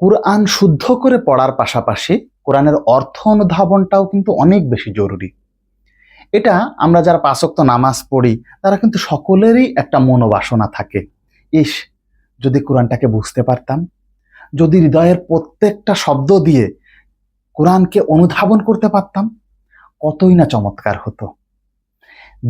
কুরআন শুদ্ধ করে পড়ার পাশাপাশি কোরআনের অর্থ অনুধাবনটাও কিন্তু অনেক বেশি জরুরি। এটা আমরা যারা পাঁচ ওয়াক্ত নামাজ পড়ি তারা কিন্তু সকলেরই একটা মনোবাসনা থাকে, ইস যদি কোরআনটাকে বুঝতে পারতাম, যদি হৃদয়ের প্রত্যেকটা শব্দ দিয়ে কোরআনকে অনুধাবন করতে পারতাম, কতই না চমৎকার হতো।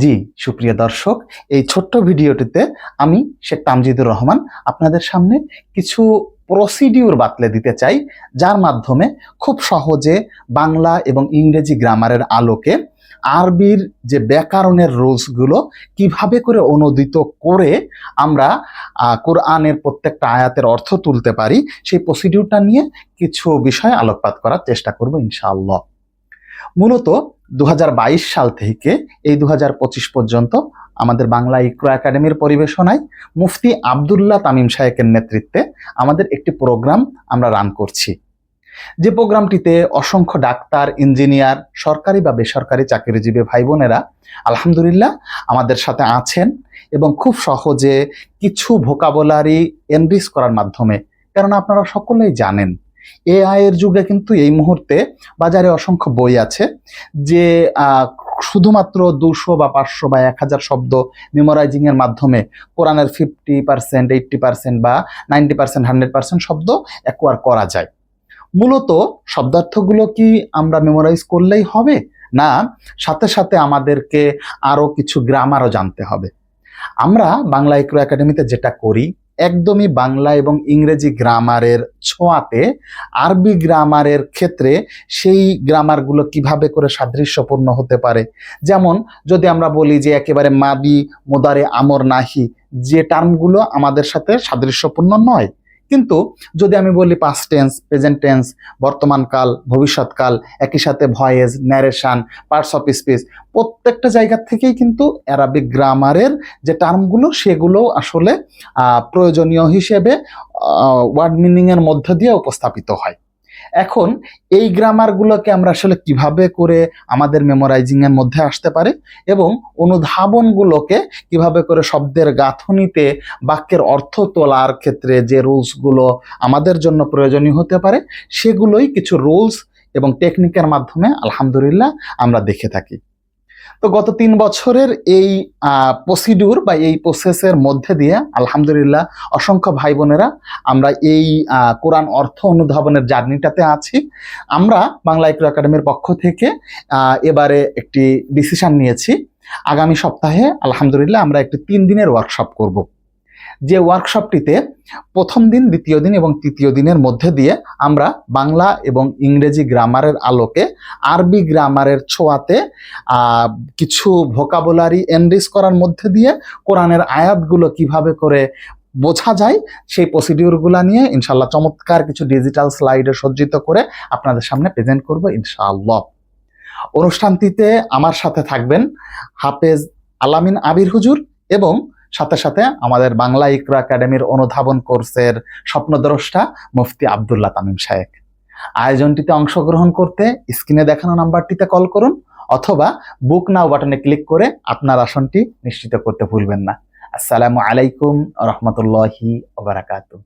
জি সুপ্রিয় দর্শক, এই ছোট্ট ভিডিওটিতে আমি শেখ তামজিদুর রহমান আপনাদের সামনে কিছু প্রসিডিউর বাতলে দিতে চাই, যার মাধ্যমে খুব সহজে বাংলা এবং ইংরেজি গ্রামারের আলোকে আরবির যে ব্যাকরণের রুলসগুলো কিভাবে করে অনুদিত করে আমরা কোরআনের প্রত্যেকটা আয়াতের অর্থ তুলতে পারি, সেই প্রসিডিউরটা নিয়ে কিছু বিষয় আলোকপাত করার চেষ্টা করব ইনশাআল্লাহ। মূলত 2022 সাল থেকে এই 2025 পর্যন্ত আমাদের বাংলা ইকরা একাডেমির পরিবেশনায় মুফতি আব্দুল্লাহ তামিম সাহেবের নেতৃত্বে আমাদের একটি প্রোগ্রাম আমরা রান করছি, যে প্রোগ্রামটিতে অসংখ্য ডাক্তার, ইঞ্জিনিয়ার, সরকারি বা বেসরকারি চাকরিজীবী ভাই বোনেরা আলহামদুলিল্লাহ আমাদের সাথে আছেন এবং খুব সহজে কিছু ভোকাবুলারি এনরিচ করার মাধ্যমে, কেননা আপনারা সকলেই জানেন এআই এর যুগে কিন্তু এই মুহূর্তে বাজারে অসংখ্য বই আছে যে শুধুমাত্র 200 বা 500 বা 1000 শব্দ মেমোরাইজিং এর মাধ্যমে কোরআনের 50%, 80% বা 90%, 100% শব্দ অ্যাকোয়ার করা যায়। মূলত শব্দার্থগুলো কি আমরা মেমোরাইজ করলেই হবে? না, সাথে সাথে আমাদেরকে আরো কিছু গ্রামারও জানতে হবে। আমরা বাংলা ইকরা একাডেমিতে যেটা করি, একদমই বাংলা এবং ইংরেজি গ্রামারের ছোঁয়াতে আরবি গ্রামারের ক্ষেত্রে সেই গ্রামারগুলো কিভাবে করে সাদৃশ্যপূর্ণ হতে পারে। যেমন যদি আমরা বলি যে একেবারে মাদি, মোদারে, আমর, নাহি, যে টার্মগুলো আমাদের সাথে সাদৃশ্যপূর্ণ নয়, কিন্তু যদি আমি বলি পাস্ট টেন্স, প্রেজেন্ট টেন্স, বর্তমানকাল, ভবিষ্যৎকাল, একই সাথে voice, narration, parts of speech, প্রত্যেকটা জায়গা থেকেই কিন্তু অ্যারাবিক গ্রামারের যে টার্মগুলো সেগুলো আসলে প্রয়োজনীয় হিসেবে ওয়ার্ড মিনিং এর মধ্য দিয়ে উপস্থাপিত হয়। এখন এই গ্রামারগুলোকে আমরা আসলে কিভাবে করে আমাদের মেমোরাইজিং এর মধ্যে আসতে পারে এবং অনুধাবনগুলোকে কিভাবে করে শব্দের গাঁথনিতে বাক্যের অর্থ তোলার ক্ষেত্রে যে রুলসগুলো আমাদের জন্য প্রয়োজনীয় হতে পারে, সেগুলোই কিছু রুলস এবং টেকনিকের মাধ্যমে আলহামদুলিল্লাহ আমরা দেখে থাকি। তো গত 3 বছরের এই প্রসিডিউর বা এই প্রসেসের মধ্যে দিয়ে আলহামদুলিল্লাহ অসংখ্য ভাই বোনেরা আমরা এই কোরআন অর্থ অনুধাবনের জার্নিটাতে আছি। আমরা বাংলা ইকরা একাডেমির পক্ষ থেকে এবারে একটি ডিসিশন নিয়েছি, আগামী সপ্তাহে আলহামদুলিল্লাহ আমরা একটি 3 দিনের ওয়ার্কশপ করব, যে ওয়ার্কশপটিতে প্রথম দিন, দ্বিতীয় দিন এবং তৃতীয় দিনের মধ্যে দিয়ে আমরা বাংলা এবং ইংরেজি গ্রামারের আলোকে আরবি গ্রামারের ছোঁয়াতে কিছু ভোকাবুলারি এনরিচ করার মধ্যে দিয়ে কোরআনের আয়াতগুলো কিভাবে করে বোঝা যায় সেই প্রসিডিউরগুলো নিয়ে ইনশাআল্লাহ চমৎকার কিছু ডিজিটাল স্লাইডে সজ্জিত করে আপনাদের সামনে প্রেজেন্ট করব ইনশাআল্লাহ। অনুষ্ঠানটিতে আমার সাথে থাকবেন হাফেজ আলামিন আবির হুজুর এবং সাথে সাথে আমাদের বাংলা ইকরা একাডেমির অনুধাবন কোর্সের স্বপ্নদ্রষ্টা মুফতি আব্দুল্লাহ তামিম সাহেব। আয়োজনটিতে অংশগ্রহণ করতে স্ক্রিনে দেখানো নাম্বারটিতে কল করুন অথবা বুক নাও বাটনে ক্লিক করে আপনার আসনটি নিশ্চিত করতে ভুলবেন না। আসসালামু আলাইকুম ওয়া রাহমাতুল্লাহি ওয়া বারাকাতুহু।